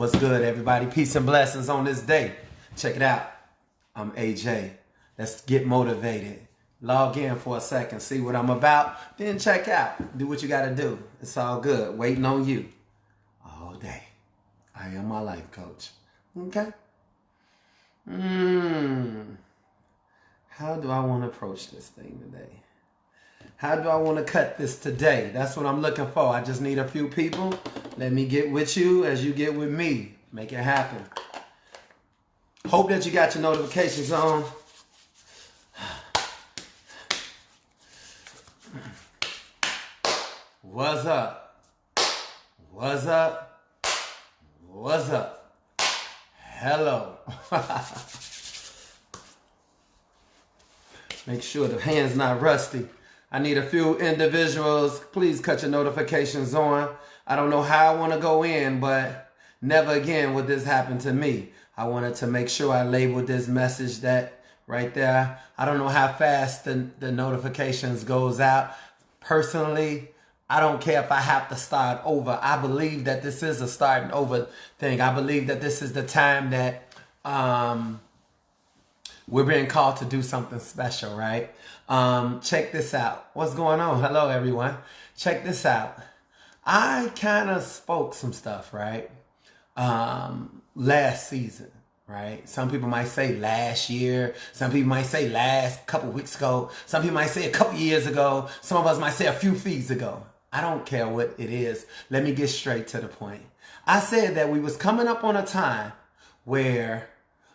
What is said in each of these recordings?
What's good, everybody? Peace and blessings on this day. Check it out. I'm AJ. Let's get motivated. Log in for a second, see what I'm about, then check out. Do what you got to do. It's all good. Waiting on you all day. I am my life coach. Okay? How do I want to approach this thing today? How do I want to cut this today? That's what I'm looking for. I just need a few people. Let me get with you as you get with me. Make it happen. Hope that you got your notifications on. What's up? What's up? What's up? Hello. Make sure the hand's not rusty. I need a few individuals. Please cut your notifications on. I don't know how I want to go in, but never again would this happen to me. I wanted to make sure I labeled this message that right there. I don't know how fast the notifications goes out. Personally, I don't care if I have to start over. I believe that this is a starting over thing. I believe that this is the time that we're being called to do something special, right? Check this out. What's going on? Hello, everyone. Check this out. I kind of spoke some stuff, right? Last season, right? Some people might say last year. Some people might say last couple weeks ago. Some people might say a couple years ago. Some of us might say a few feeds ago. I don't care what it is. Let me get straight to the point. I said that we was coming up on a time where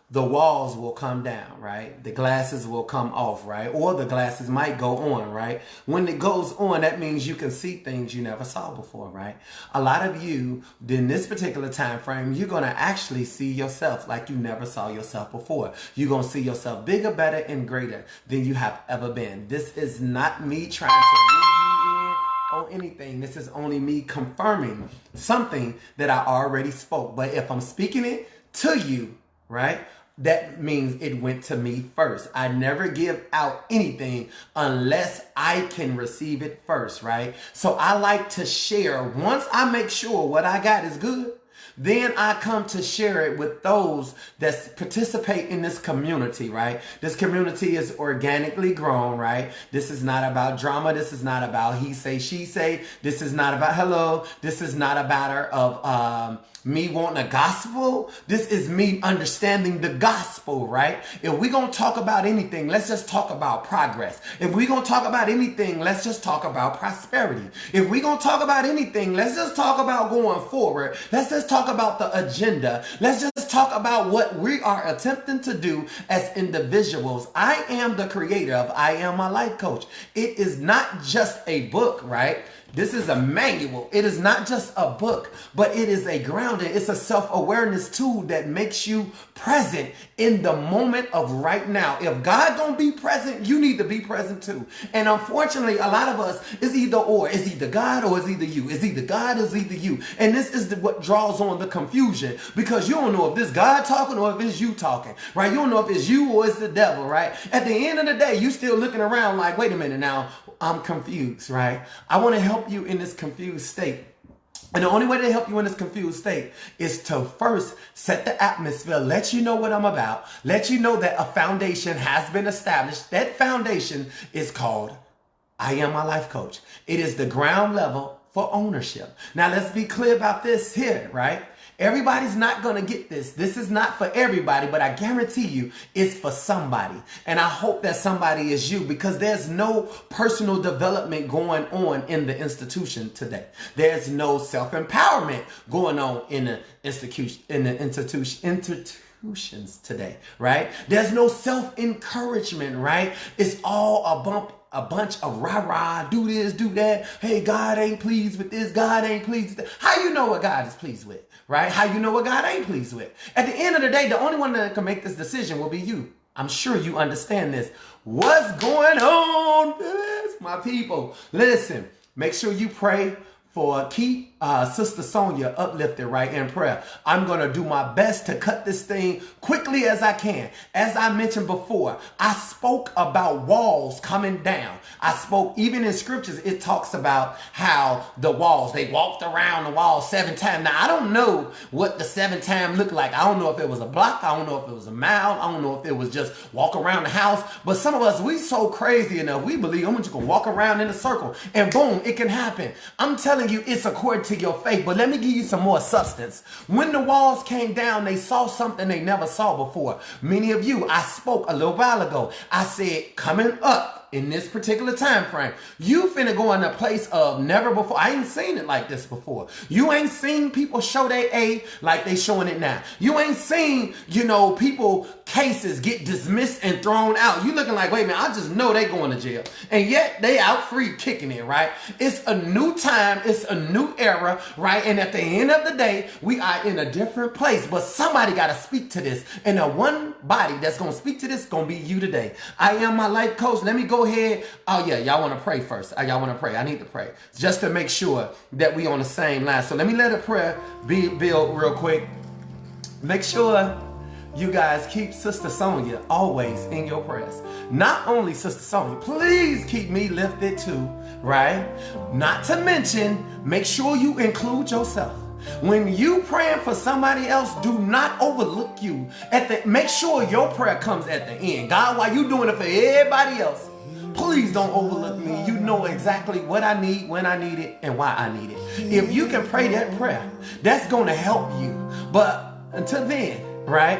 the walls will come down, right? The glasses will come off, right? Or the glasses might go on, right? When it goes on, that means you can see things you never saw before, right? A lot of you, in this particular time frame, you're going to actually see yourself like you never saw yourself before. You're going to see yourself bigger, better, and greater than you have ever been. This is not me trying to move you in on anything. This is only me confirming something that I already spoke. But if I'm speaking it to you, right? That means it went to me first. I never give out anything unless I can receive it first, right? So I like to share. Once I make sure what I got is good, then I come to share it with those that participate in this community, right? This community is organically grown, right? This is not about drama. This is not about he say, she say. This is not about hello. This is not a matter of me wanting a gospel. This is me understanding the gospel, right? If we're going to talk about anything, let's just talk about progress. If we're going to talk about anything, let's just talk about prosperity. If we're going to talk about anything, let's just talk about going forward. Let's just talk about the agenda. Let's just talk about what we are attempting to do as individuals. I am the creator of I Am My Life Coach. It is not just a book, right? This is a manual. It is not just a book, but it is a grounding. It's a self-awareness tool that makes you present in the moment of right now. If God gonna be present, you need to be present too. And unfortunately, a lot of us is either or. It's either God or it's either you. It's either God or it's either you. And this is what draws on the confusion because you don't know if this God talking or if it's you talking, right? You don't know if it's you or it's the devil, right? At the end of the day, you still looking around like, wait a minute now, I'm confused, right? I want to help you in this confused state. And the only way to help you in this confused state is to first set the atmosphere, let you know what I'm about, let you know that a foundation has been established. That foundation is called I Am My Life Coach. It is the ground level for ownership. Now, let's be clear about this here, right? Everybody's not going to get this. This is not for everybody, but I guarantee you it's for somebody. And I hope that somebody is you because there's no personal development going on in the institution today. There's no self-empowerment going on in the institutions today, right? There's no self-encouragement, right? It's all a bunch of rah-rah, do this, do that. Hey, God ain't pleased with this. God ain't pleased with that. How you know what God is pleased with, right? How you know what God ain't pleased with? At the end of the day, the only one that can make this decision will be you. I'm sure you understand this. What's going on, my people? Listen, make sure you pray for keep Sister Sonia uplifted right in prayer. I'm going to do my best to cut this thing quickly as I can. As I mentioned before, I spoke about walls coming down. I spoke, even in scriptures, it talks about how the walls, they walked around the wall 7 times. Now, I don't know what the 7 times looked like. I don't know if it was a block. I don't know if it was a mile. I don't know if it was just walk around the house. But some of us, we so crazy enough. We believe I'm just going to walk around in a circle and boom, it can happen. I'm telling you, it's according to your faith. But let me give you some more substance. When the walls came down, they saw something they never saw before. Many of you, I spoke a little while ago. I said, coming up in this particular time frame, you finna go in a place of never before. I ain't seen it like this before. You ain't seen people show their A like they showing it now. You ain't seen, people cases get dismissed and thrown out. You looking like, wait a minute, I just know they going to jail. And yet they out free kicking it, right? It's a new time. It's a new era, right? And at the end of the day, we are in a different place. But somebody got to speak to this. And the one body that's going to speak to this is going to be you today. I am my life coach. Let me go ahead. Oh yeah, y'all want to pray first. Y'all want to pray. I need to pray just to make sure that we on the same line. So let me let a prayer be built real quick. Make sure you guys keep Sister Sonia always in your prayers. Not only Sister Sonia, please keep me lifted too, right? Not to mention, make sure you include yourself. When you praying for somebody else, do not overlook you. Make sure your prayer comes at the end. God, while you doing it for everybody else, please don't overlook me. You know exactly what I need, when I need it, and why I need it. If you can pray that prayer, that's going to help you. But until then, right?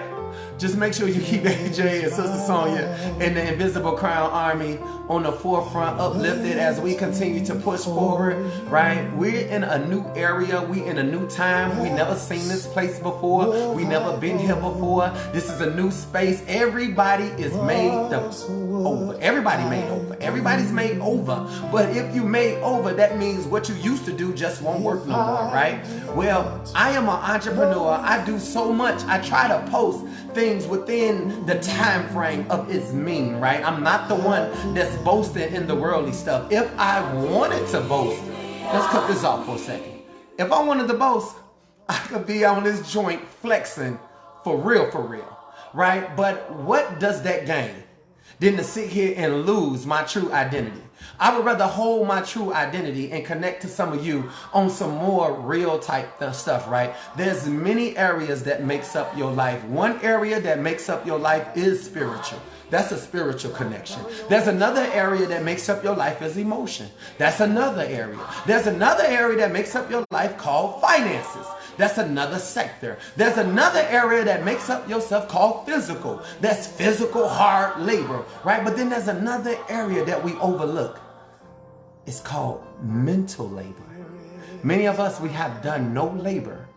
Just make sure you keep AJ and Sister Sonia and the Invisible Crown Army on the forefront, uplifted as we continue to push forward, right? We're in a new area. We in a new time. We never seen this place before. We never been here before. This is a new space. Everybody is made over. Everybody made over. Everybody's made over. But if you made over, that means what you used to do just won't work no more, right? Well, I am an entrepreneur. I do so much. I try to post things within the time frame of its mean, right? I'm not the one that's boasting in the worldly stuff. If I wanted to boast, let's cut this off for a second. If I wanted to boast, I could be on this joint flexing for real, right? But what does that gain? Than to sit here and lose my true identity. I would rather hold my true identity and connect to some of you on some more real type stuff, right? There's many areas that makes up your life. One area that makes up your life is spiritual. That's a spiritual connection. There's another area that makes up your life is emotion. That's another area. There's another area that makes up your life called finances. That's another sector. There's another area that makes up yourself called physical. That's physical hard labor, right? But then there's another area that we overlook. It's called mental labor. Many of us, we have done no labor,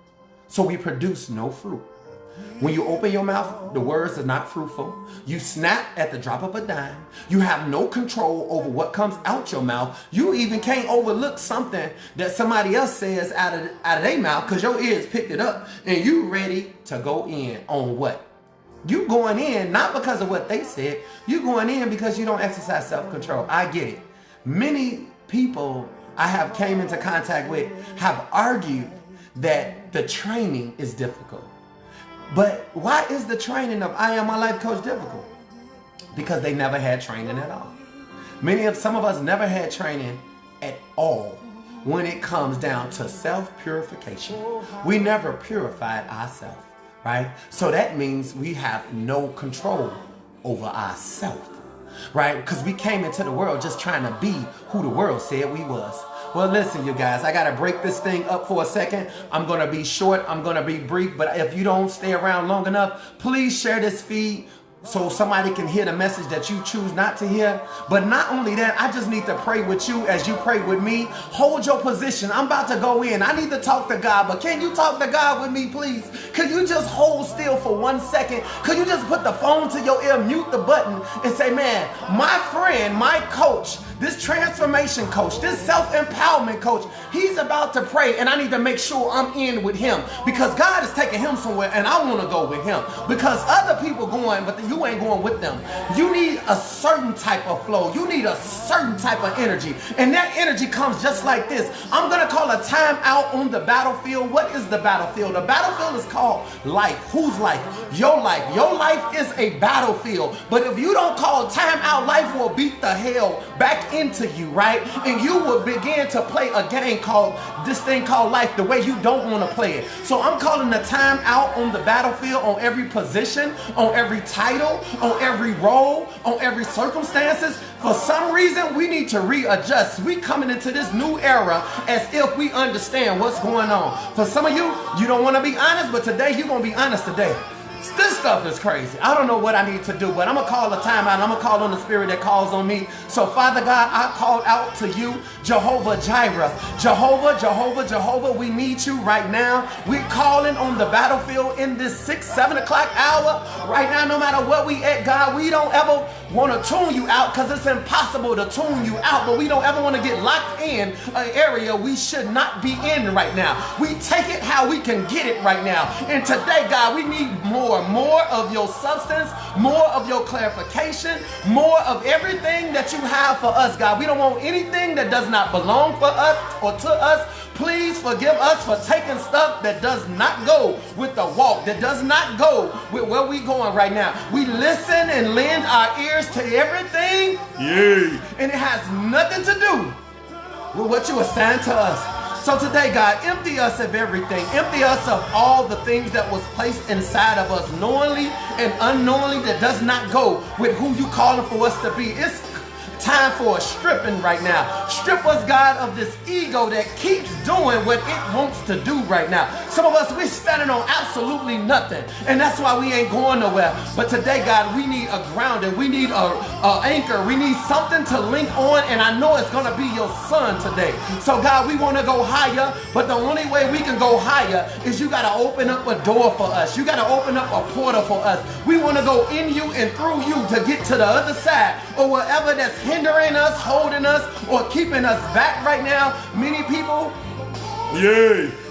so we produce no fruit. When you open your mouth, the words are not fruitful. You snap at the drop of a dime. You have no control over what comes out your mouth. You even can't overlook something that somebody else says out of their mouth because your ears picked it up and you ready to go in on what? You going in not because of what they said. You going in because you don't exercise self-control. I get it. Many people I have came into contact with have argued that the training is difficult. But why is the training of I Am My Life Coach difficult? Because they never had training at all. Some of us never had training at all when it comes down to self-purification. We never purified ourselves, right? So that means we have no control over ourselves, right? Because we came into the world just trying to be who the world said we was. Well, listen, you guys, I got to break this thing up for a second. I'm going to be short. I'm going to be brief. But if you don't stay around long enough, please share this feed so somebody can hear the message that you choose not to hear. But not only that, I just need to pray with you as you pray with me. Hold your position. I'm about to go in. I need to talk to God. But can you talk to God with me, please? Could you just hold still for 1 second? Could you just put the phone to your ear, mute the button, and say, man, my friend, my coach, this transformation coach, this self-empowerment coach, he's about to pray, and I need to make sure I'm in with him because God is taking him somewhere, and I want to go with him because other people going, but you ain't going with them. You need a certain type of flow. You need a certain type of energy, and that energy comes just like this. I'm going to call a time out on the battlefield. What is the battlefield? The battlefield is called life. Whose life? Your life. Your life is a battlefield, but if you don't call time out, life will beat the hell back into you, right? And you will begin to play a game called this thing called life the way you don't want to play it. So I'm calling the time out on the battlefield, on every position, on every title, on every role, on every circumstances. For some reason, we need to readjust. We coming into this new era as if we understand what's going on. For some of you, you don't want to be honest, but today you're going to be honest today. This stuff is crazy. I don't know what I need to do, but I'm going to call a timeout. I'm going to call on the spirit that calls on me. So, Father God, I call out to you, Jehovah Jireh. Jehovah, we need you right now. We're calling on the battlefield in this 6, 7 o'clock hour. Right now, no matter what we at, God, we don't ever want to tune you out because it's impossible to tune you out, but we don't ever want to get locked in an area we should not be in right now. We take it how we can get it right now. And today, God, we need more of your substance, more of your clarification, more of everything that you have for us, God. We don't want anything that does not belong for us or to us. Please forgive us for taking stuff that does not go with the walk, that does not go with where we're going right now. We listen and lend our ears to everything, and it has nothing to do with what you assigned to us. So today, God, empty us of everything. Empty us of all the things that was placed inside of us knowingly and unknowingly that does not go with who you calling for us to be. It's time for a stripping right now. Strip us, God, of this ego that keeps doing what it wants to do right now. Some of us, we're standing on absolutely nothing, and that's why we ain't going nowhere. But today, God, we need a grounding. We need a anchor. We need something to link on, and I know it's going to be your son today. So, God, we want to go higher, but the only way we can go higher is you got to open up a door for us. You got to open up a portal for us. We want to go in you and through you to get to the other side, or whatever that's hindering us, holding us, or keeping us back right now. Many people,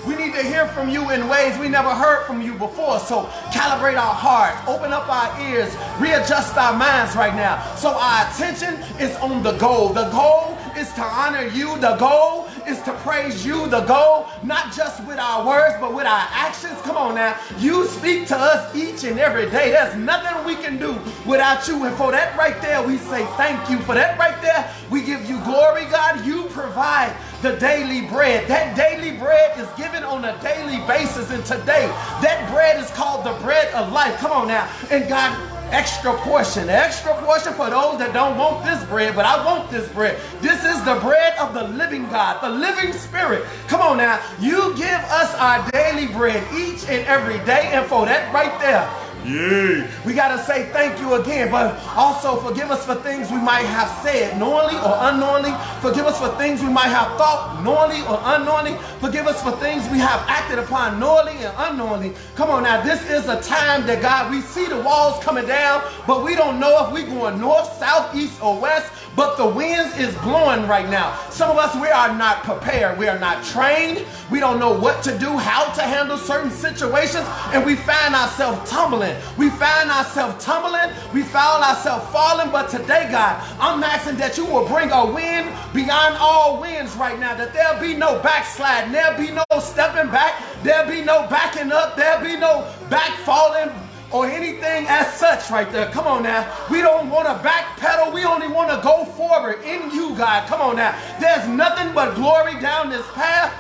we need to hear from you in ways we never heard from you before. So calibrate our hearts, open up our ears, readjust our minds right now. So our attention is on the goal. The goal is to honor you. The goal is to praise you. The goal, not just with our words, but with our actions. Come on now. You speak to us each and every day. There's nothing we can do without you. And for that right there, we say thank you. For that right there, we give you glory, God. You provide the daily bread. That daily bread is given on a daily basis. And today, that bread is called the bread of life. Come on now. And God, extra portion for those that don't want this bread, but I want this bread. This is the bread of the living God, the living spirit. Come on now. You give us our daily bread each and every day. And for that right there, we got to say thank you again, but also forgive us for things we might have said knowingly or unknowingly. Forgive us for things we might have thought knowingly or unknowingly. Forgive us for things we have acted upon knowingly and unknowingly. Come on now, this is a time that, God, we see the walls coming down, but we don't know if we're going north, south, east, or west. But the winds is blowing right now. Some of us, we are not prepared. We are not trained. We don't know what to do, how to handle certain situations, and we find ourselves tumbling. We find ourselves falling. But today, God, I'm asking that you will bring a wind beyond all winds right now, that there'll be no backsliding, there'll be no stepping back, there'll be no backing up, there'll be no back falling, or anything as such right there. Come on now. We don't want to backpedal. We only want to go forward in you, God. Come on now. There's nothing but glory down this path.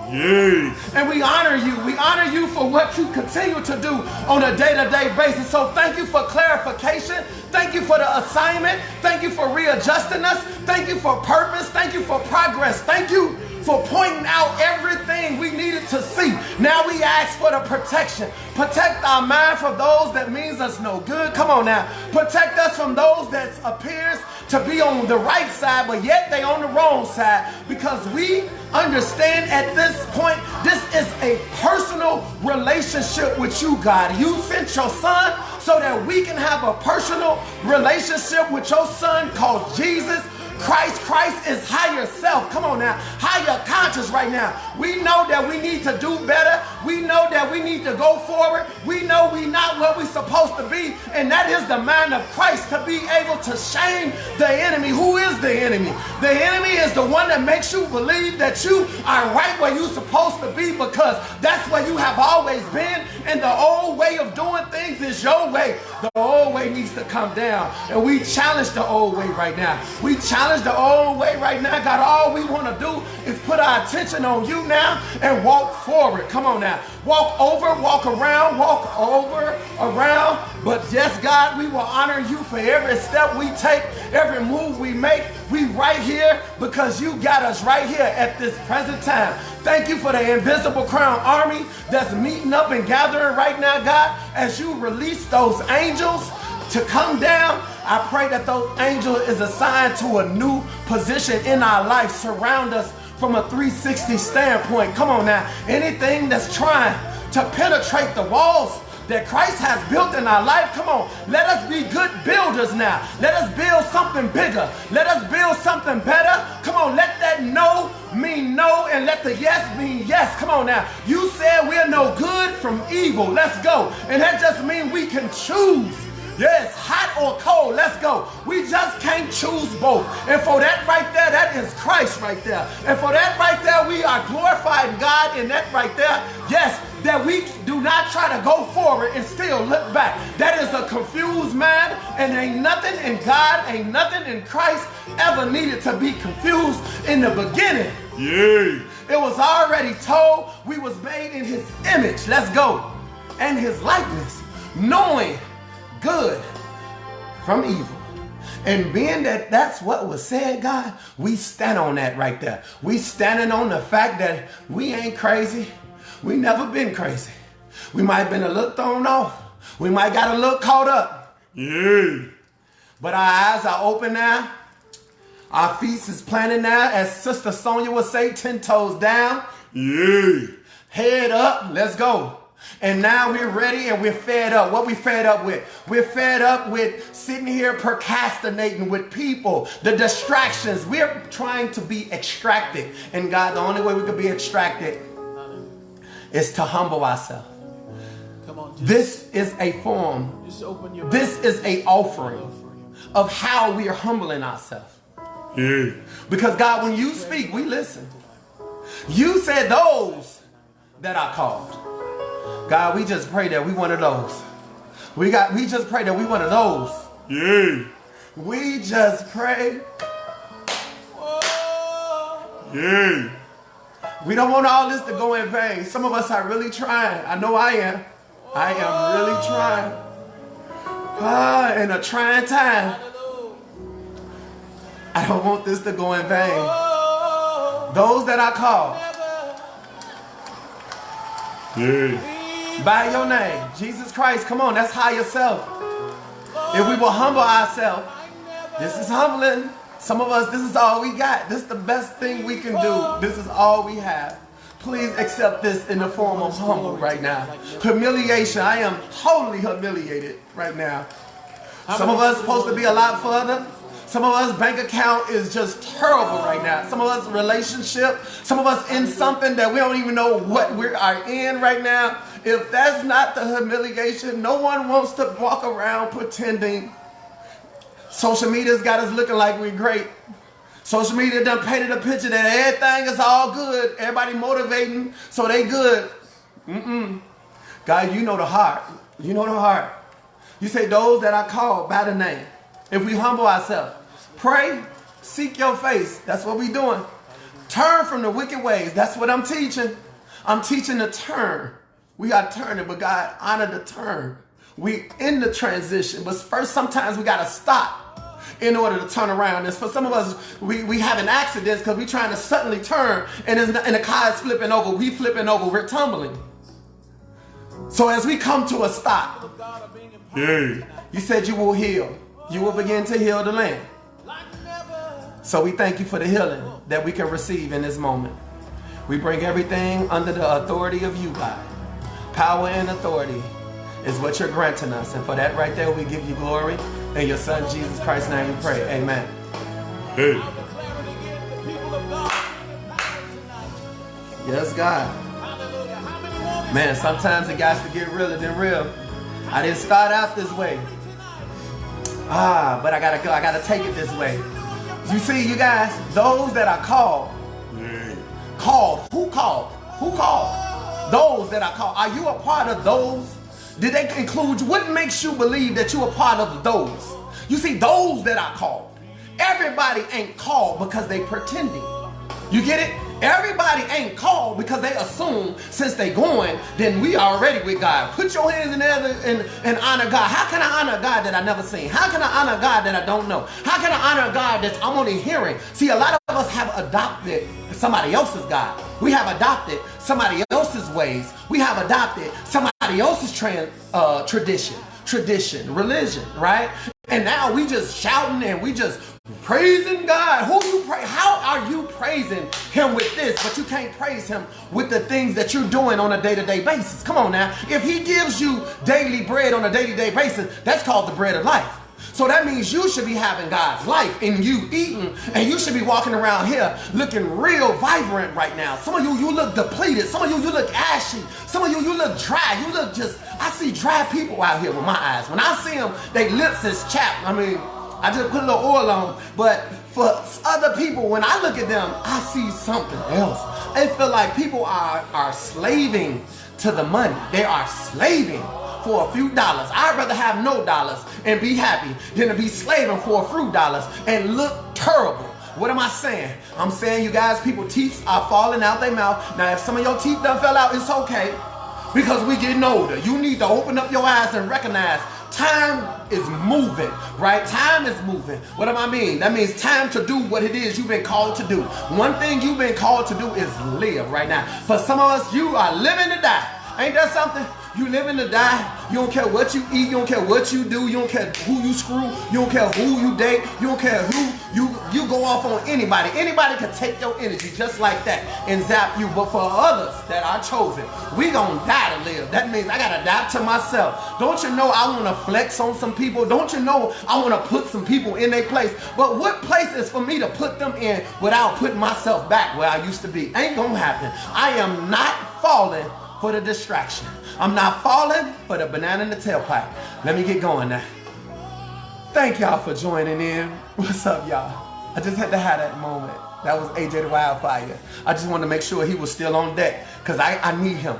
And we honor you. We honor you for what you continue to do on a day-to-day basis. So thank you for clarification. Thank you for the assignment. Thank you for readjusting us. Thank you for purpose. Thank you for progress. Thank you for pointing out everything we needed to see. Now we ask for the protection. Protect our mind from those that means us no good. Come on now. Protect us from those that appears to be on the right side, but yet they on the wrong side, because we understand at this point, this is a personal relationship with you, God. You sent your son so that we can have a personal relationship with your son called Jesus Christ is higher self. Come on now. Higher conscious right now. We know that we need to do better. We know that we need to go forward. We know we're not where we're supposed to be. And that is the mind of Christ, to be able to shame the enemy. Who is the enemy? The enemy is the one that makes you believe that you are right where you're supposed to be, because that's where you have always been. And the old way of doing things is your way. The old way needs to come down. And we challenge the old way right now. We challenge the old way right now. God, all we want to do is put our attention on you now and walk forward. Come on now. Walk over, walk around, walk over, around. But yes, God, we will honor you for every step we take, every move we make. We right here because you got us right here at this present time. Thank you for the Invisible Crown Army that's meeting up and gathering right now, God, as you release those angels to come down. I pray that those angels is assigned to a new position in our life. Surround us from a 360 standpoint. Come on now. Anything that's trying to penetrate the walls that Christ has built in our life, come on. Let us be good builders now. Let us build something bigger. Let us build something better. Come on, let that no mean no, and let the yes mean yes. Come on now. You said we're no good from evil. Let's go. And that just means we can choose. Yes, hot or cold, let's go. We just can't choose both. And for that right there, that is Christ right there. And for that right there, we are glorifying God in that right there. Yes, that we do not try to go forward and still look back. That is a confused mind, and ain't nothing in God, ain't nothing in Christ ever needed to be confused in the beginning. Yeah. It was already told we was made in his image. Let's go. And his likeness, knowing good from evil. And being that that's what was said, God, we stand on that right there. We standing on the fact that we ain't crazy. We never been crazy. We might have been a little thrown off. We might got a little caught up. Yeah. But our eyes are open now. Our feet is planted now. As Sister Sonia would say, 10 toes down. Yeah. Head up. Let's go. And now we're ready and we're fed up. What we fed up with? We're fed up with sitting here procrastinating with people, the distractions. We're trying to be extracted. And God, the only way we could be extracted is to humble ourselves. Come on, this is a form. This is an offering of how we are humbling ourselves. Yeah. Because God, when you speak, we listen. You said those that are called. God, we just pray that we one of those. We just pray that we one of those. Yeah. We just pray. Yeah. We don't want all this to go in vain. Some of us are really trying. I know I am. I am really trying. In a trying time. I don't want this to go in vain. Those that I call. Yeah. By your name, Jesus Christ. Come on, that's higher self. If we will humble ourselves, this is humbling. Some of us, this is all we got. This is the best thing we can do. This is all we have. Please accept this in the form of humble right now. Humiliation. I am totally humiliated right now. Some of us supposed to be a lot further. Some of us bank account is just terrible right now. Some of us relationship. Some of us in something that we don't even know what we are in right now. If that's not the humiliation, no one wants to walk around pretending. Social media's got us looking like we're great. Social media done painted a picture that everything is all good. Everybody motivating, so they good. God, you know the heart. You know the heart. You say those that I call by the name. If we humble ourselves, pray, seek your face. That's what we doing. Turn from the wicked ways. That's what I'm teaching. I'm teaching to turn. We are turning, but God honor the turn. We in the transition, but first sometimes we got to stop in order to turn around. And for some of us, we having accidents because we trying to suddenly turn and the car is flipping over. We flipping over. We're tumbling. So as we come to a stop, you said you will heal. You will begin to heal the land. So we thank you for the healing that we can receive in this moment. We bring everything under the authority of you, God. Power and authority is what you're granting us. And for that right there, we give you glory. In your son, Jesus Christ's name we pray. Amen. Hey. Yes, God. Man, sometimes it got to get realer than real. I didn't start out this way. But I gotta go. I gotta take it this way. You see, you guys, those that are called. Called. Who called? Who called? Those that are called. Are you a part of those? Did they include you? What makes you believe that you're a part of those? You see, those that are called. Everybody ain't called because they pretending. You get it? Everybody ain't called because they assume since they going, then we already with God. Put your hands in there and honor God. How can I honor God that I never seen? How can I honor God that I don't know? How can I honor God that I'm only hearing? See, a lot of us have adopted somebody else's God. We have adopted somebody else's ways. We have adopted somebody else's tradition, religion, right? And now we just shouting and we just praising God. Who you pray? How are you praising him with this, but you can't praise him with the things that you're doing on a day-to-day basis? Come on now. If he gives you daily bread on a day-to-day basis, that's called the bread of life. So that means you should be having God's life in you eating, and you should be walking around here looking real vibrant right now. Some of you look depleted. Some of you look ashy. Some of you look dry. You look just, I see dry people out here with my eyes. When I see them, their lips is chapped. I mean, I just put a little oil on. But for other people, when I look at them, I see something else. I feel like people are slaving to the money. They are slaving for a few dollars. I'd rather have no dollars and be happy than to be slaving for a few dollars and look terrible. What am I saying? I'm saying, you guys, people's teeth are falling out their mouth. Now, if some of your teeth done fell out, it's okay, because we getting older. You need to open up your eyes and recognize time is moving, right? Time is moving. What do I mean? That means time to do what it is you've been called to do. One thing you've been called to do is live right now. For some of us, you are living to die. Ain't that something? You living to die. You don't care what you eat. You don't care what you do. You don't care who you screw. You don't care who you date. You don't care who you go off on anybody. Anybody can take your energy just like that and zap you. But for others that are chosen, we gonna die to live. That means I gotta die to myself. Don't you know I wanna flex on some people? Don't you know I wanna put some people in their place? But what place is for me to put them in without putting myself back where I used to be? Ain't gonna happen. I am not falling for the distraction. I'm not falling for the banana in the tailpipe. Let me get going now. Thank y'all for joining in. What's up, y'all? I just had to have that moment. That was AJ the Wildfire. I just wanted to make sure he was still on deck, because I need him.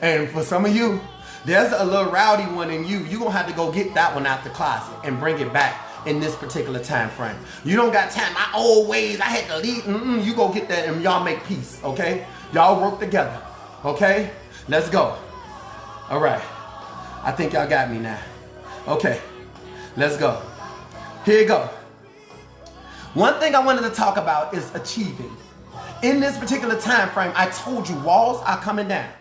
And for some of you, there's a little rowdy one in you. You're going to have to go get that one out the closet and bring it back in this particular time frame. You don't got time. My old ways, I had to leave. You go get that and y'all make peace, okay? Y'all work together, okay? Let's go. All right. I think y'all got me now. Okay. Let's go. Here you go. One thing I wanted to talk about is achieving. In this particular time frame, I told you walls are coming down.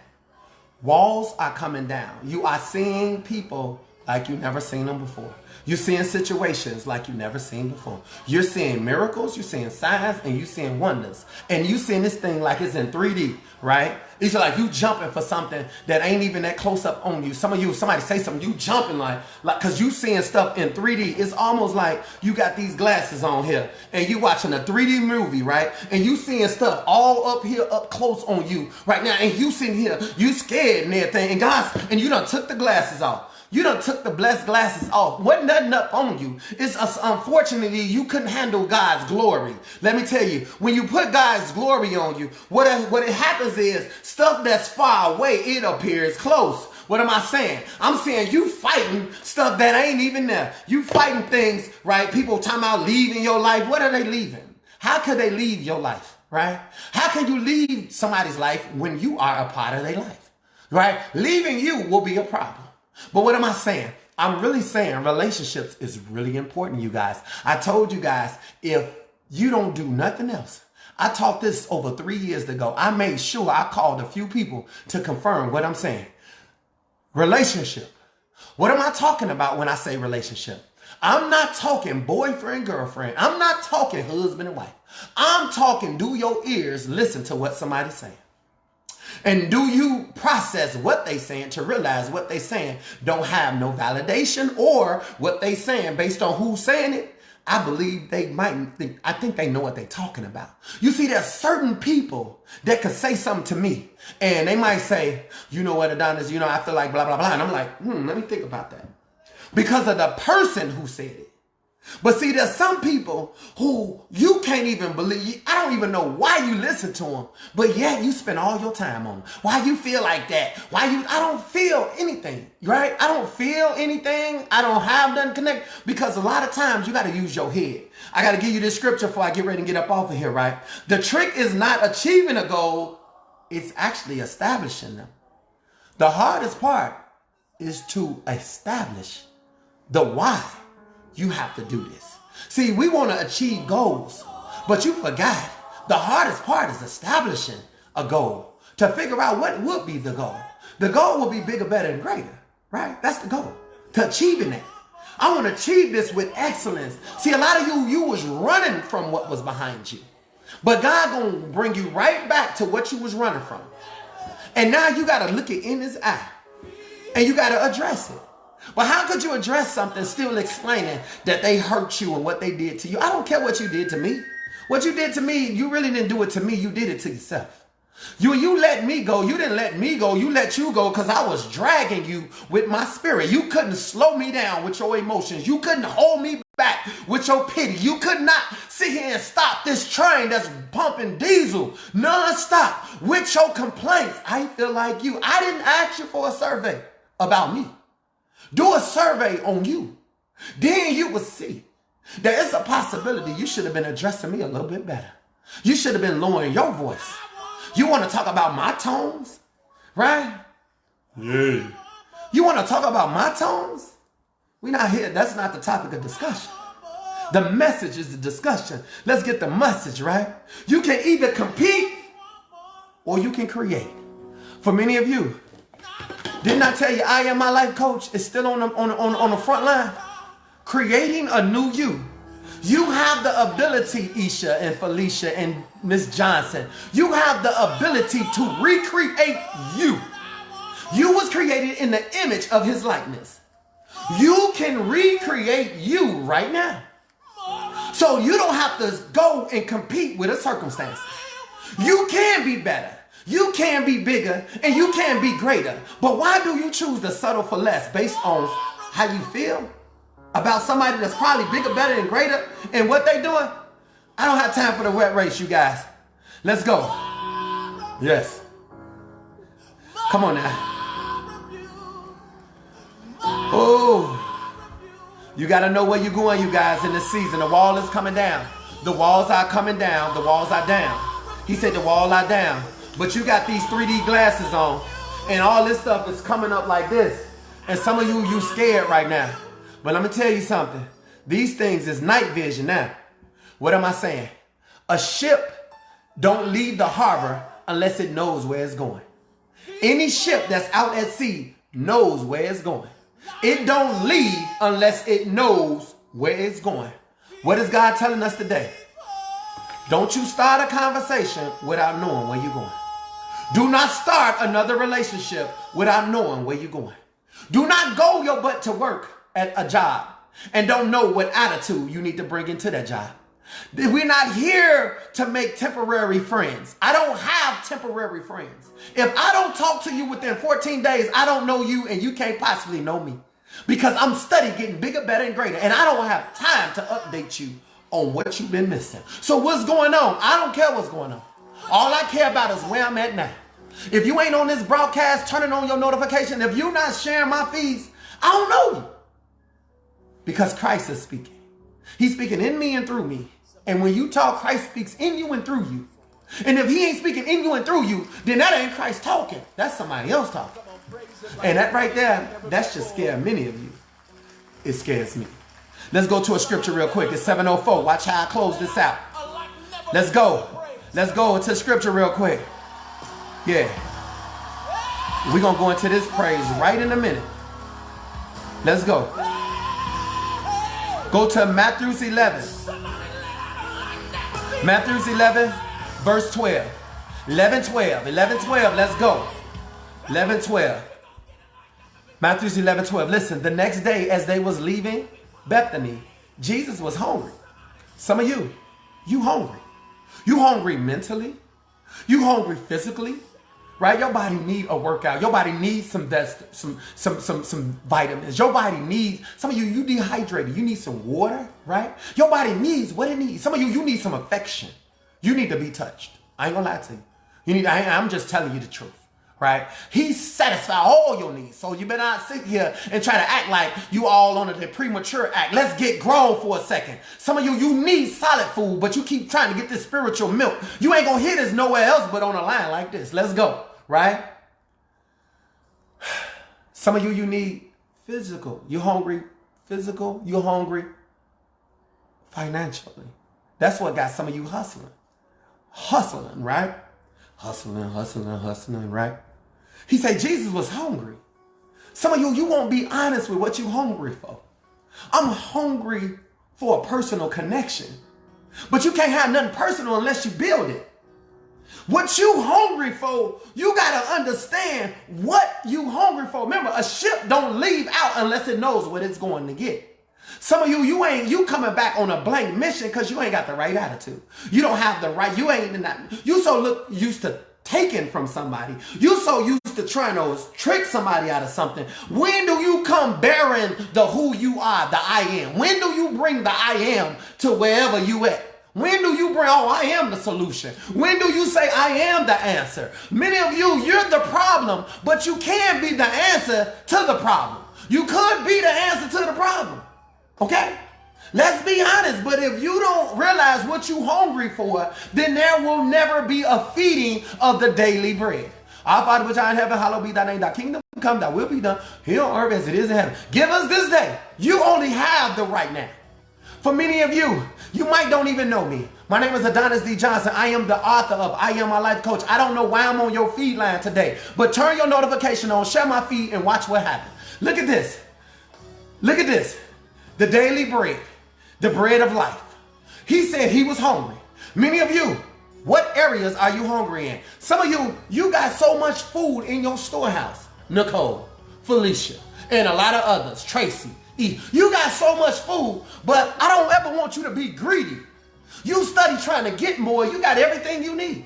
Walls are coming down. You are seeing people like you've never seen them before. You're seeing situations like you've never seen before. You're seeing miracles, you're seeing signs, and you're seeing wonders. And you're seeing this thing like it's in 3D, right? It's like you jumping for something that ain't even that close up on you. Some of you, somebody say something, you jumping like because you seeing stuff in 3D. It's almost like you got these glasses on here and you watching a 3D movie, right? And you seeing stuff all up here, up close on you right now. And you sitting here, you scared and everything. And you done took the glasses off. You done took the blessed glasses off. Wasn't nothing up on you. It's unfortunately you couldn't handle God's glory. Let me tell you, when you put God's glory on you, what it happens is stuff that's far away, it appears close. What am I saying? I'm saying you fighting stuff that ain't even there. You fighting things, right? People talking about leaving your life. What are they leaving? How could they leave your life, right? How can you leave somebody's life when you are a part of their life, right? Leaving you will be a problem. But what am I saying? I'm really saying relationships is really important, you guys. I told you guys, if you don't do nothing else, I taught this over 3 years ago. I made sure I called a few people to confirm what I'm saying. Relationship. What am I talking about when I say relationship? I'm not talking boyfriend, girlfriend. I'm not talking husband and wife. I'm talking, do your ears listen to what somebody's saying? And do you process what they saying to realize what they saying don't have no validation, or what they saying based on who's saying it I believe I think they know what they're talking about. You see, there's certain people that could say something to me and they might say, you know what, Adonis, I feel like blah, blah, blah. And I'm like, let me think about that. Because of the person who said it. But see, there's some people who you can't even believe. I don't even know why you listen to them, but yet you spend all your time on them. Why you feel like that? I don't feel anything, right? I don't feel anything. I don't have nothing connect, because a lot of times you got to use your head. I got to give you this scripture before I get ready and get up off of here, right? The trick is not achieving a goal. It's actually establishing them. The hardest part is to establish the why. You have to do this. See, we want to achieve goals, but you forgot the hardest part is establishing a goal to figure out what would be the goal. The goal will be bigger, better, and greater, right? That's the goal, to achieving that. I want to achieve this with excellence. See, a lot of you was running from what was behind you, but God gonna bring you right back to what you was running from. And now you got to look it in his eye and you got to address it. But how could you address something still explaining that they hurt you and what they did to you? I don't care what you did to me. What you did to me, you really didn't do it to me. You did it to yourself. You let me go. You didn't let me go. You let you go because I was dragging you with my spirit. You couldn't slow me down with your emotions. You couldn't hold me back with your pity. You could not sit here and stop this train that's pumping diesel non-stop with your complaints. I feel like you. I didn't ask you for a survey about me. Do a survey on you. Then you will see there is a possibility you should have been addressing me a little bit better. You should have been lowering your voice. You want to talk about my tones, right? Yeah. You want to talk about my tones? We're not here. That's not the topic of discussion. The message is the discussion. Let's get the message, right? You can either compete or you can create. For many of you, didn't I tell you I Am My Life Coach is still on the front line? Creating a new you. You have the ability, Isha and Felicia and Miss Johnson. You have the ability to recreate you. You was created in the image of his likeness. You can recreate you right now. So you don't have to go and compete with a circumstance. You can be better. You can be bigger and you can be greater. But why do you choose to settle for less based on how you feel about somebody that's probably bigger, better, and greater and what they doing? I don't have time for the wet race, you guys. Let's go. Yes. Come on now. Oh. You got to know where you're going, you guys, in this season. The wall is coming down. The walls are coming down. The walls are down. He said the wall are down. But you got these 3D glasses on, and all this stuff is coming up like this. And some of you scared right now. But let me tell you something. These things is night vision now. What am I saying? A ship don't leave the harbor unless it knows where it's going. Any ship that's out at sea knows where it's going. It don't leave unless it knows where it's going. What is God telling us today? Don't you start a conversation without knowing where you're going. Do not start another relationship without knowing where you're going. Do not go your butt to work at a job and don't know what attitude you need to bring into that job. We're not here to make temporary friends. I don't have temporary friends. If I don't talk to you within 14 days, I don't know you and you can't possibly know me because I'm studying getting bigger, better, and greater. And I don't have time to update you on what you've been missing. So what's going on? I don't care what's going on. All I care about is where I'm at now. If you ain't on this broadcast, turning on your notification, if you're not sharing my feeds, I don't know you. Because Christ is speaking. He's speaking in me and through me. And when you talk, Christ speaks in you and through you. And if he ain't speaking in you and through you, then that ain't Christ talking. That's somebody else talking. And that right there, that should scare many of you. It scares me. Let's go to a scripture real quick. It's 7:04. Watch how I close this out. Let's go. Let's go to scripture real quick. Yeah. We're going to go into this praise right in a minute. Let's go. Go to Matthew 11. Matthew 11, verse 12. 11:12. 11:12. Let's go. 11:12. Matthew 11:12. Listen, the next day as they was leaving Bethany, Jesus was hungry. Some of you hungry. You hungry mentally. You hungry physically. Right? Your body need a workout. Your body needs some vitamins. Your body needs, some of you dehydrated. You need some water, right? Your body needs what it needs. Some of you need some affection. You need to be touched. I ain't gonna lie to you. I'm just telling you the truth, right? He satisfies all your needs. So you better not sit here and try to act like you all on the premature act. Let's get grown for a second. Some of you need solid food, but you keep trying to get this spiritual milk. You ain't gonna hear this nowhere else but on a line like this. Let's go, right? Some of you need physical. You hungry physical. You hungry financially. That's what got some of you hustling. Hustling, right? Hustling, right? He said Jesus was hungry. Some of you won't be honest with what you're hungry for. I'm hungry for a personal connection. But you can't have nothing personal unless you build it. What you hungry for, you got to understand what you hungry for. Remember, a ship don't leave out unless it knows what it's going to get. Some of you coming back on a blank mission because you ain't got the right attitude. You don't have the right, you so used to taking from somebody. You so used to trying to trick somebody out of something. When do you come bearing the who you are, the I am? When do you bring the I am to wherever you at? When do you bring, I am the solution? When do you say, I am the answer? Many of you're the problem, but you can be the answer to the problem. You could be the answer to the problem. Okay? Let's be honest, but if you don't realize what you're hungry for, then there will never be a feeding of the daily bread. Our Father which art in heaven, hallowed be thy name, thy kingdom come, thy will be done here on earth as it is in heaven. Give us this day. You only have the right now. For many of you might don't even know me. My name is Adonis D. Johnson. I am the author of I Am My Lifecoach. I don't know why I'm on your feed line today, but turn your notification on, share my feed, and watch what happens. Look at this. Look at this. The daily bread, the bread of life. He said he was hungry. Many of you, what areas are you hungry in? Some of you got so much food in your storehouse. Nicole, Felicia, and a lot of others, Tracy. You got so much food, but I don't ever want you to be greedy. You study trying to get more. You got everything you need,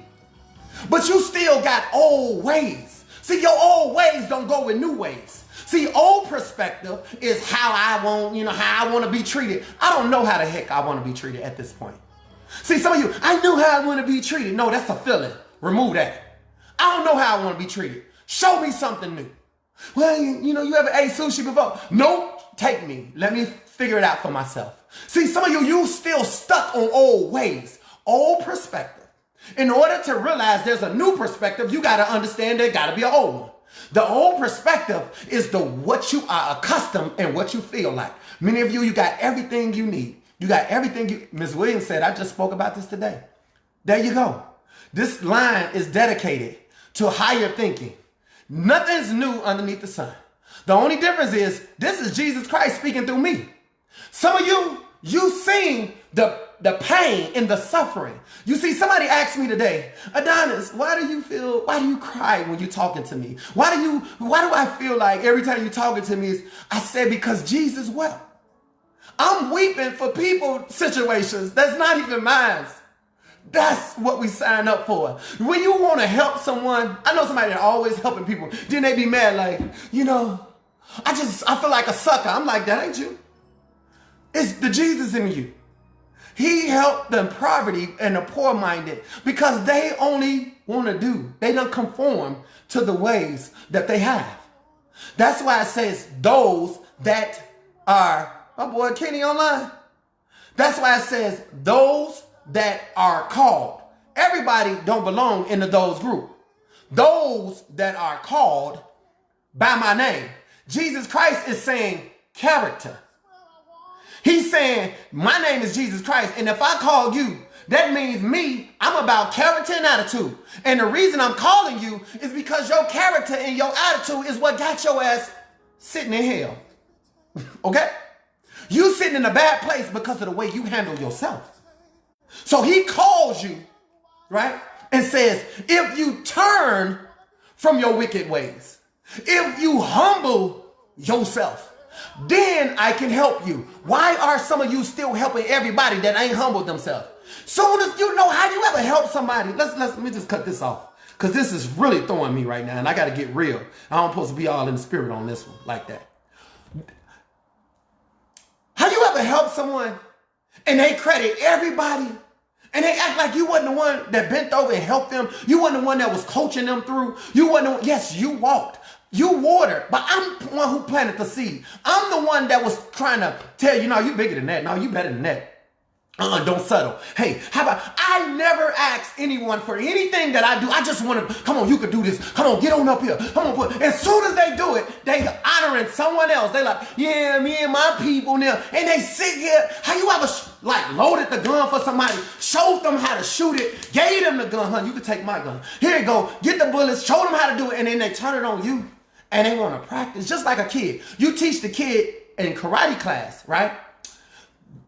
but you still got old ways. See, your old ways don't go with new ways. See, old perspective is how I want to be treated. I don't know how the heck I want to be treated at this point. See, some of you, I know how I want to be treated. No, that's a feeling. Remove that. I don't know how I want to be treated. Show me something new. Well, you ever ate sushi before? Nope. Take me. Let me figure it out for myself. See, some of you still stuck on old ways, old perspective. In order to realize there's a new perspective, you got to understand there got to be an old one. The old perspective is what you are accustomed and what you feel like. Many of you got everything you need. You got everything. Ms. Williams said, I just spoke about this today. There you go. This line is dedicated to higher thinking. Nothing's new underneath the sun. The only difference is this is Jesus Christ speaking through me. Some of you seen the pain and the suffering. You see, somebody asked me today, Adonis, why do you cry when you're talking to me? Why do I feel like every time you're talking to me I said, because Jesus wept. I'm weeping for people situations that's not even mine. That's what we sign up for. When you want to help someone, I know somebody that always helping people, then they be mad like, I feel like a sucker. I'm like, that ain't you. It's the Jesus in you. He helped the poverty and the poor-minded because they only want to they don't conform to the ways that they have. That's why it says those that are, my boy Kenny online. That's why it says those that are called. Everybody don't belong in the those group. Those that are called by my name. Jesus Christ is saying character. He's saying, my name is Jesus Christ, and if I call you, that means me, I'm about character and attitude. And the reason I'm calling you is because your character and your attitude is what got your ass sitting in hell. Okay? You sitting in a bad place because of the way you handle yourself. So he calls you, right? And says, if you turn from your wicked ways, if you humble yourself, then I can help you. Why are some of you still helping everybody that ain't humbled themselves? Soon as you know, how you ever help somebody? Let me just cut this off, because this is really throwing me right now, and I got to get real. I don't supposed to be all in the spirit on this one like that. Have you ever helped someone and they credit everybody and they act like you wasn't the one that bent over and helped them? You wasn't the one that was coaching them through. You wasn't the one. Yes, you walked. You watered, but I'm the one who planted the seed. I'm the one that was trying to tell you, no, you bigger than that. No, you better than that. Don't settle. Hey, how about, I never ask anyone for anything that I do. I just want to, come on, you could do this. Come on, get on up here. Come on. As soon as they do it, they honoring someone else. They like, yeah, me and my people now. And they sit here. How you ever loaded the gun for somebody, showed them how to shoot it, gave them the gun, huh? You can take my gun. Here you go. Get the bullets, show them how to do it, and then they turn it on you. And they want to practice just like a kid. You teach the kid in karate class, right?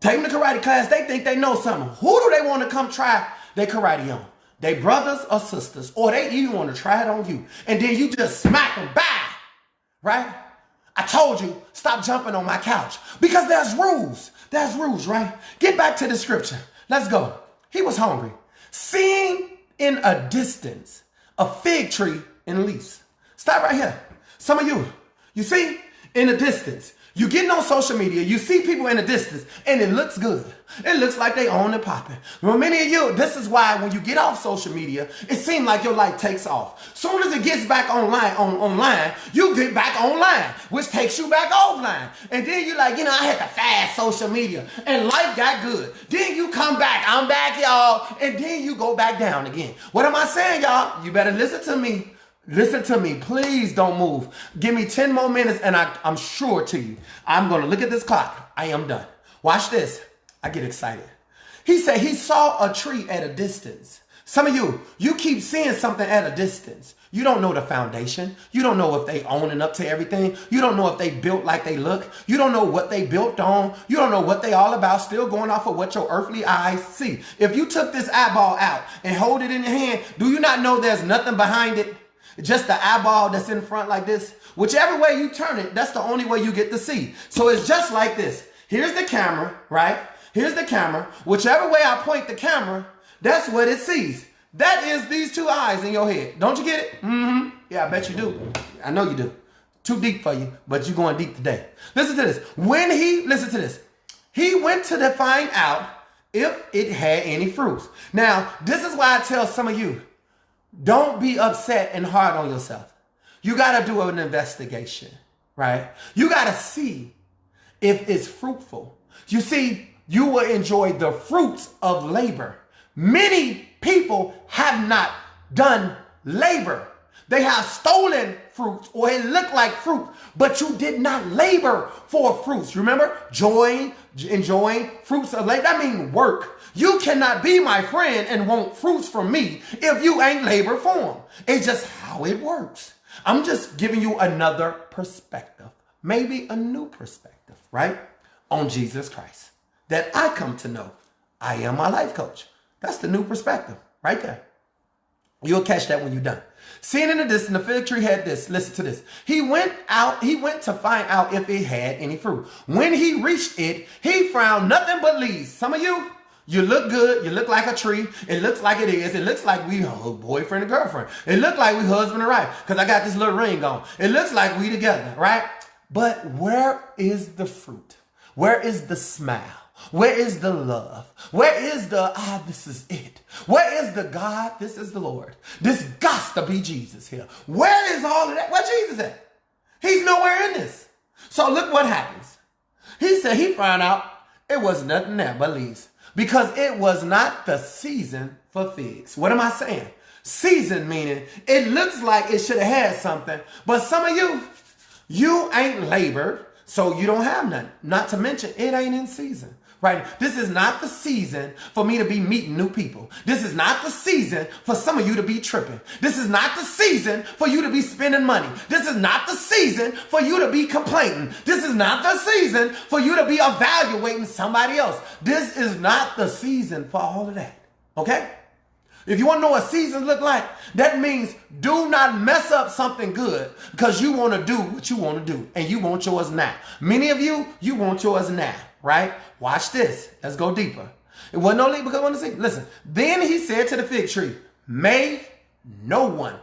Take them to karate class, they think they know something. Who do they want to come try their karate on? They brothers or sisters, or they even want to try it on you. And then you just smack them, bye, right? I told you, stop jumping on my couch. Because there's rules. There's rules, right? Get back to the scripture. Let's go. He was hungry. Seeing in a distance a fig tree in leaves. Stop right here. Some of you see, in the distance, you getting on social media, you see people in the distance, and it looks good. It looks like they own and popping. Well, many of you, this is why when you get off social media, it seems like your life takes off. Soon as it gets back online, you get back online, which takes you back offline. And then you're like, I had to fast social media, and life got good. Then you come back, I'm back, y'all, and then you go back down again. What am I saying, y'all? You better listen to me. Listen to me. Please don't move. Give me 10 more minutes and I'm sure to you, I'm going to look at this clock. I am done. Watch this. I get excited. He said he saw a tree at a distance. Some of you keep seeing something at a distance. You don't know the foundation. You don't know if they owning up to everything. You don't know if they built like they look. You don't know what they built on. You don't know what they all about, still going off of what your earthly eyes see. If you took this eyeball out and hold it in your hand, do you not know there's nothing behind it? Just the eyeball that's in front like this. Whichever way you turn it, that's the only way you get to see. So it's just like this. Here's the camera, right? Here's the camera. Whichever way I point the camera, that's what it sees. That is these two eyes in your head. Don't you get it? Mm-hmm. Yeah, I bet you do. I know you do. Too deep for you, but you're going deep today. Listen to this. Listen to this. He went to find out if it had any fruits. Now, this is why I tell some of you, don't be upset and hard on yourself. You got to do an investigation, right? You got to see if it's fruitful. You see, you will enjoy the fruits of labor. Many people have not done labor. They have stolen fruits, or it looked like fruit, but you did not labor for fruits. Remember, enjoying fruits of labor. That means work. You cannot be my friend and want fruits from me if you ain't labor for them. It's just how it works. I'm just giving you another perspective, maybe a new perspective, right? On Jesus Christ that I come to know. I am my life coach. That's the new perspective right there. You'll catch that when you're done. Seeing in the distance, the fig tree had this. Listen to this. He went to find out if it had any fruit. When he reached it, he found nothing but leaves. Some of you look good. You look like a tree. It looks like it is. It looks like we boyfriend and girlfriend. It looks like we husband and wife because I got this little ring on. It looks like we together, right? But where is the fruit? Where is the smile? Where is the love? Where is the, this is it? Where is the God? This is the Lord. This got to be Jesus here. Where is all of that? Where Jesus at? He's nowhere in this. So look what happens. He said he found out it was nothing there but leaves because it was not the season for figs. What am I saying? Season meaning it looks like it should have had something, but some of you ain't labored, so you don't have nothing. Not to mention it ain't in season. Right? This is not the season for me to be meeting new people. This is not the season for some of you to be tripping. This is not the season for you to be spending money. This is not the season for you to be complaining. This is not the season for you to be evaluating somebody else. This is not the season for all of that. Okay? If you want to know what seasons look like, that means do not mess up something good because you want to do what you want to do and you want yours now. Many of you, you want yours now, right? Watch this. Let's go deeper. It wasn't no leap because I want to say, listen. Then he said to the fig tree, may no one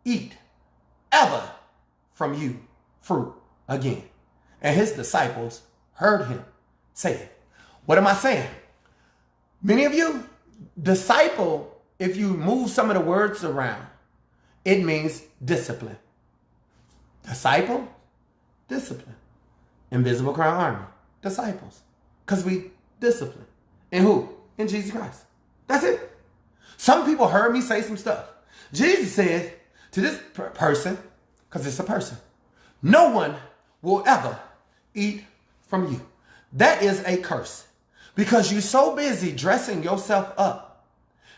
eat ever from you fruit again. And his disciples heard him say it. What am I saying? Many of you, disciple, if you move some of the words around, it means discipline. Disciple, discipline. Invisible Crown Army, disciples. Because we discipline. In who? In Jesus Christ. That's it. Some people heard me say some stuff. Jesus said to this person, because it's a person, no one will ever eat from you. That is a curse. Because you're so busy dressing yourself up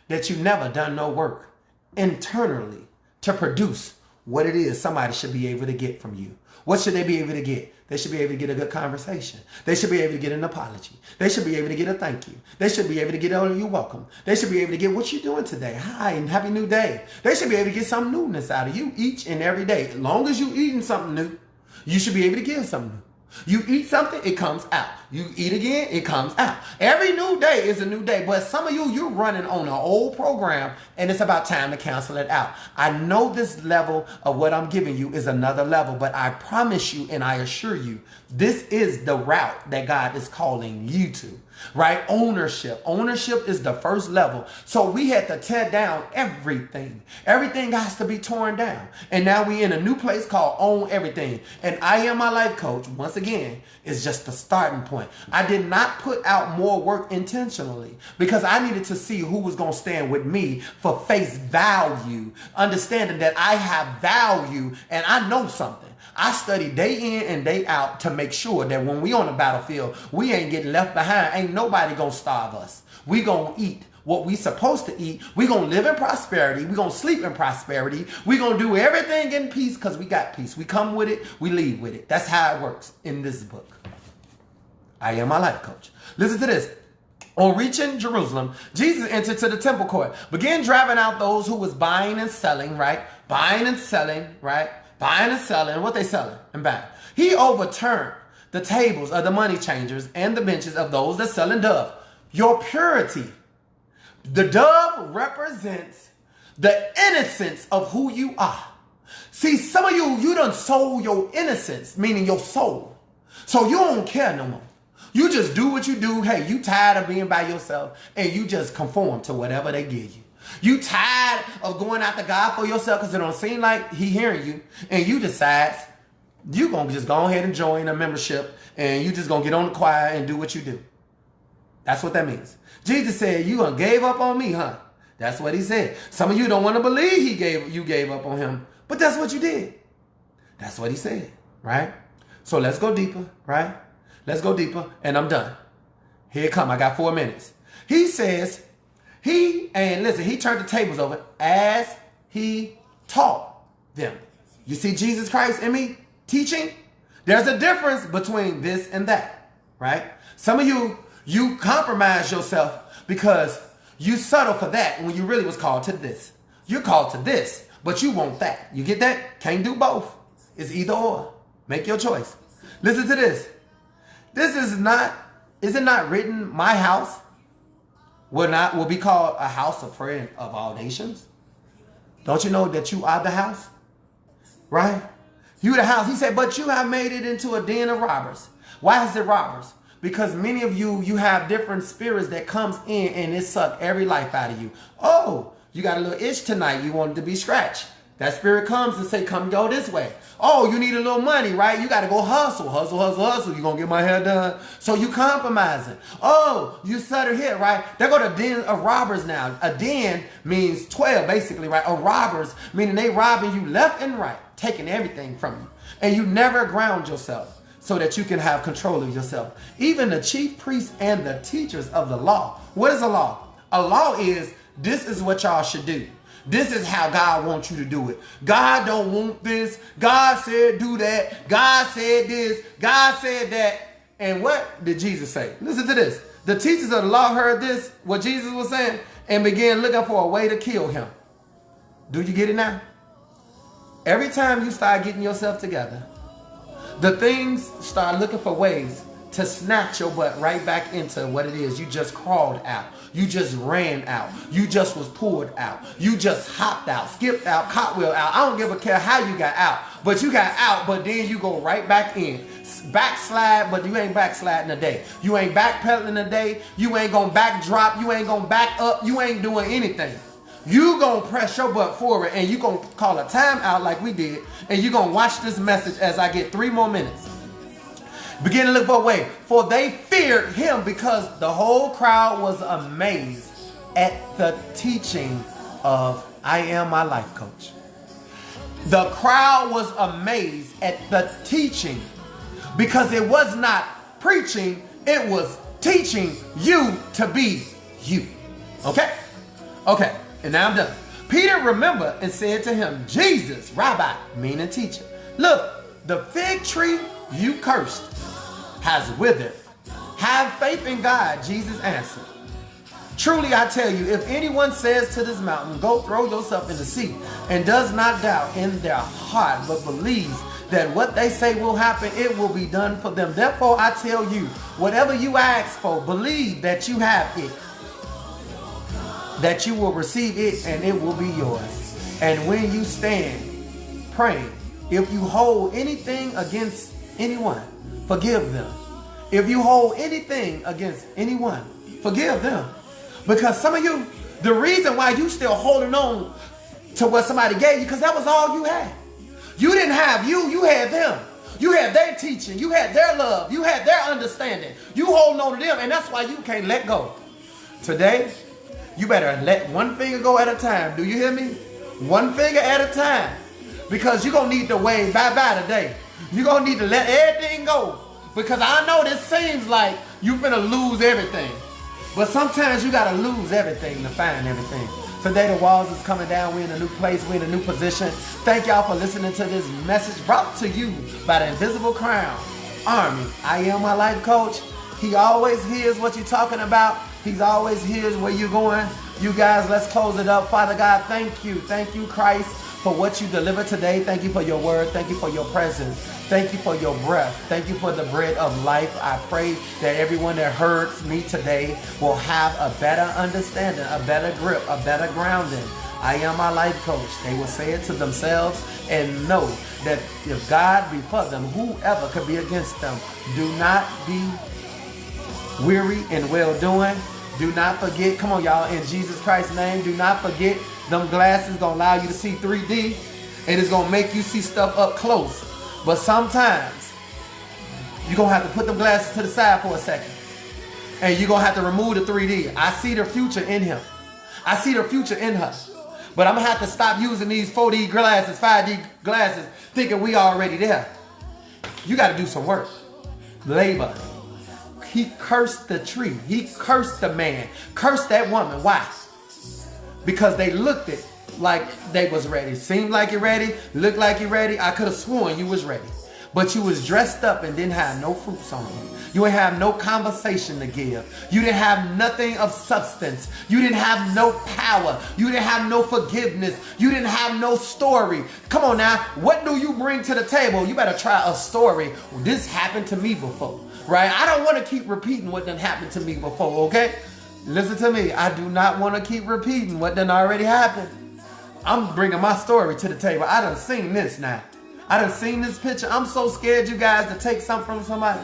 that you never done no work internally to produce what it is somebody should be able to get from you. What should they be able to get? They should be able to get a good conversation. They should be able to get an apology. They should be able to get a thank you. They should be able to get a you're welcome. They should be able to get what you doing today. Hi and happy new day. They should be able to get some newness out of you each and every day. As long as you eating something new, you should be able to give something new. You eat something, it comes out. You eat again, it comes out. Every new day is a new day. But some of you, you're running on an old program and it's about time to cancel it out. I know this level of what I'm giving you is another level, but I promise you and I assure you, this is the route that God is calling you to, right? Ownership. Ownership is the first level. So we had to tear down everything. Everything has to be torn down. And now we in a new place called Own Everything. And I Am My Life Coach, once again, is just the starting point. I did not put out more work intentionally because I needed to see who was going to stand with me for face value, understanding that I have value and I know something. I study day in and day out to make sure that when we on the battlefield, we ain't getting left behind. Ain't nobody gonna starve us. We gonna eat what we supposed to eat. We gonna live in prosperity. We gonna sleep in prosperity. We gonna do everything in peace because we got peace. We come with it. We leave with it. That's how it works in this book. I Am My Life Coach. Listen to this. On reaching Jerusalem, Jesus entered to the temple court, began driving out those who was buying and selling, right? Buying and selling, right? Buying and selling, what they selling and buying. He overturned the tables of the money changers and the benches of those that selling dove. Your purity. The dove represents the innocence of who you are. See, some of you done sold your innocence, meaning your soul. So you don't care no more. You just do what you do. Hey, you tired of being by yourself and you just conform to whatever they give you. You tired of going after God for yourself because it don't seem like he hearing you, and you decide you going to just go ahead and join a membership and you just going to get on the choir and do what you do. That's what that means. Jesus said, you done gave up on me, huh? That's what he said. Some of you don't want to believe you gave up on him, but that's what you did. That's what he said, right? So let's go deeper, right? Let's go deeper, and I'm done. Here it come. I got 4 minutes. He says, he turned the tables over as he taught them. You see Jesus Christ in me teaching? There's a difference between this and that, right? Some of you compromise yourself because you settle for that when you really was called to this. You're called to this, but you want that. You get that? Can't do both. It's either or. Make your choice. Listen to this. Is it not written, my house will be called a house of prayer of all nations? Don't you know that you are the house? Right? You the house. He said, but you have made it into a den of robbers. Why is it robbers? Because many of you have different spirits that comes in and it suck every life out of you. Oh, you got a little itch tonight. You wanted to be scratched. That spirit comes and say, come go this way. Oh, you need a little money, right? You got to go hustle. You going to get my hair done? So you compromising. Oh, you settle here, right? They go to den of robbers now. A den means 12, basically, right? Of robbers, meaning they robbing you left and right, taking everything from you. And you never ground yourself so that you can have control of yourself. Even the chief priests and the teachers of the law. What is a law? A law is, this is what y'all should do. This is how God wants you to do it. God don't want this. God said do that. God said this. God said that. And what did Jesus say? Listen to this. The teachers of the law heard this, what Jesus was saying, and began looking for a way to kill him. Do you get it now? Every time you start getting yourself together, the things start looking for ways to snatch your butt right back into what it is. You just crawled out. You just ran out. You just was pulled out. You just hopped out, skipped out, cartwheel out. I don't give a care how you got out, but you got out, but then you go right back in. Backslide, but you ain't backsliding today. You ain't backpedaling today. You ain't gonna backdrop. You ain't gonna back up. You ain't doing anything. You gonna press your butt forward and you gonna call a timeout like we did, and you gonna watch this message as I get 3 more minutes. Begin to look for a way, for they feared him because the whole crowd was amazed at the teaching of I Am My Life Coach. The crowd was amazed at the teaching because it was not preaching, it was teaching you to be you. Okay? Okay, and now I'm done. Peter remembered and said to him, Jesus, Rabbi, meaning teacher, look, the fig tree you cursed has withered. Have faith in God, Jesus answered. Truly I tell you, if anyone says to this mountain, go throw yourself in the sea, and does not doubt in their heart, but believes that what they say will happen, it will be done for them. Therefore I tell you, whatever you ask for, believe that you have it, that you will receive it, and it will be yours. And when you stand praying, if you hold anything against anyone, forgive them. If you hold anything against anyone, forgive them. Because some of you, the reason why you still holding on to what somebody gave you, because that was all you had. You didn't have you had them. You had their teaching. You had their love. You had their understanding. You holding on to them, and that's why you can't let go. Today, you better let one finger go at a time. Do you hear me? One finger at a time. Because you're going to need to wave bye-bye today. You're going to need to let everything go. Because I know this seems like you're going to lose everything. But sometimes you got to lose everything to find everything. Today the walls is coming down. We're in a new place. We're in a new position. Thank y'all for listening to this message brought to you by the Invisible Crown Army. I am my life coach. He always hears what you're talking about. He's always hears where you're going. You guys, let's close it up. Father God, thank you. Thank you, Christ, for what you delivered today. Thank you for your word. Thank you for your presence. Thank you for your breath. Thank you for the bread of life. I pray that everyone that heard me today will have a better understanding, a better grip, a better grounding. I am my life coach. They will say it to themselves and know that if God be for them, whoever could be against them. Do not be weary in well-doing. Do not forget, come on y'all, in Jesus Christ's name, do not forget them glasses gonna allow you to see 3D, and it's gonna make you see stuff up close. But sometimes you're gonna have to put them glasses to the side for a second, and you're gonna have to remove the 3D. I see the future in him. I see the future in her. But I'm gonna have to stop using these 4D glasses, 5D glasses, thinking we already there. You gotta do some work. Labor. He cursed the tree. He cursed the man. Cursed that woman. Why? Because they looked it like they was ready. Seemed like you're ready. Looked like you're ready. I could have sworn you was ready. But you was dressed up and didn't have no fruits on you. You didn't have no conversation to give. You didn't have nothing of substance. You didn't have no power. You didn't have no forgiveness. You didn't have no story. Come on now. What do you bring to the table? You better try a story. Well, this happened to me before. Right? I don't want to keep repeating what done happened to me before, okay? Listen to me. I do not want to keep repeating what done already happened. I'm bringing my story to the table. I done seen this now. I done seen this picture. I'm so scared you guys to take something from somebody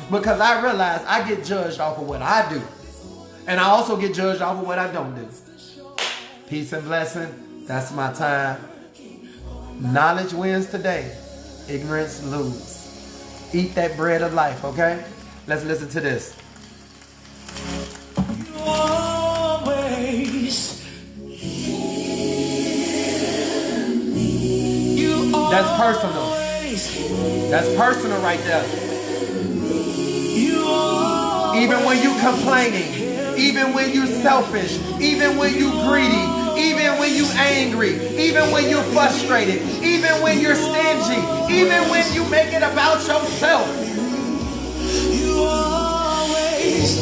because I realize I get judged off of what I do. And I also get judged off of what I don't do. Peace and blessing. That's my time. Knowledge wins today. Ignorance loses. Eat that bread of life, okay? Let's listen to this. You always hear me. That's personal. That's personal right there. Even when you complaining, even when you selfish, even when you greedy, even when you angry, even when you're frustrated, even when you're stingy, even when you make it about yourself. You always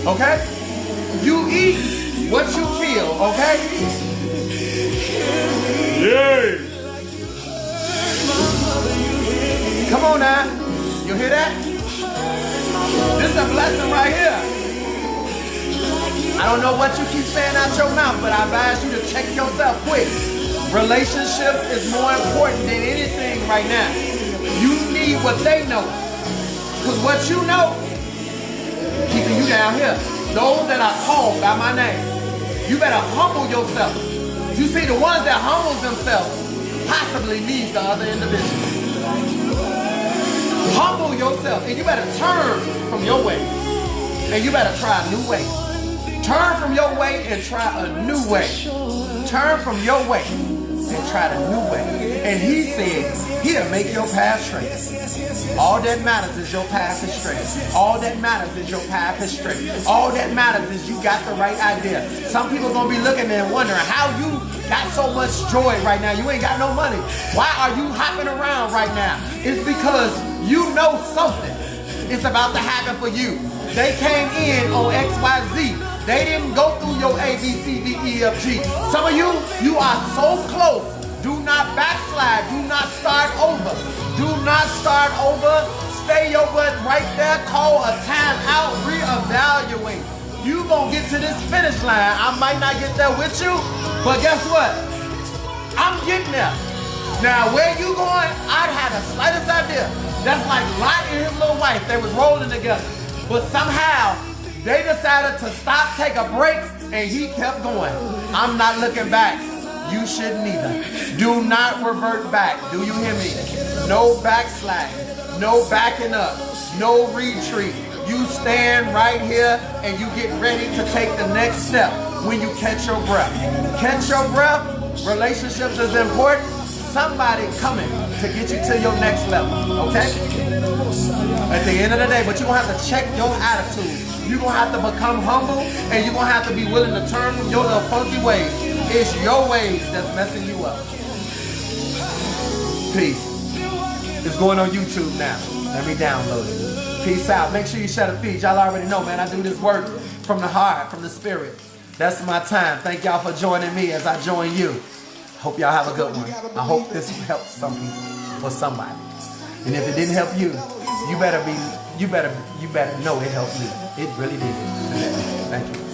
Okay? You eat what you kill, okay? Yeah. Come on now. You hear that? This is a blessing right here. I don't know what you keep saying out your mouth, but I advise you to check yourself quick. Relationships is more important than anything right now. You need what they know. Because what you know, keeping you down here. Those that are called by my name. You better humble yourself. You see, the ones that humble themselves possibly needs the other individual. Humble yourself, and you better turn from your way. And you better try a new way. Turn from your way and try a new way. Turn from your way and try the new way. And he said, he'll make your path straight. All that matters is your path is straight. All that matters is your path is straight. All that matters is you got the right idea. Some people going to be looking and wondering how you got so much joy right now. You ain't got no money. Why are you hopping around right now? It's because you know something. It's about to happen for you. They came in on XYZ. They didn't go through your A, B, C, D, E, F, G. Some of you, you are so close. Do not backslide. Do not start over. Do not start over. Stay your butt right there. Call a time out. Reevaluate. You gonna get to this finish line. I might not get there with you, but guess what? I'm getting there. Now, where you going? I had the slightest idea. That's like Lot and his little wife. They was rolling together. But somehow, they decided to stop, take a break, and he kept going. I'm not looking back. You shouldn't either. Do not revert back. Do you hear me? No backsliding. No backing up. No retreat. You stand right here and you get ready to take the next step when you catch your breath. Catch your breath. Relationships is important. Somebody coming to get you to your next level. Okay? At the end of the day, but you're going to have to check your attitude. You're going to have to become humble, and you're going to have to be willing to turn from your little funky ways. It's your ways that's messing you up. Peace. It's going on YouTube now. Let me download it. Peace out. Make sure you share the feed. Y'all already know, man, I do this work from the heart, from the spirit. That's my time. Thank y'all for joining me as I join you. Hope y'all have a good one. I hope this helps some people or somebody. And if it didn't help you, you better know it helped me. It really did. Thank you.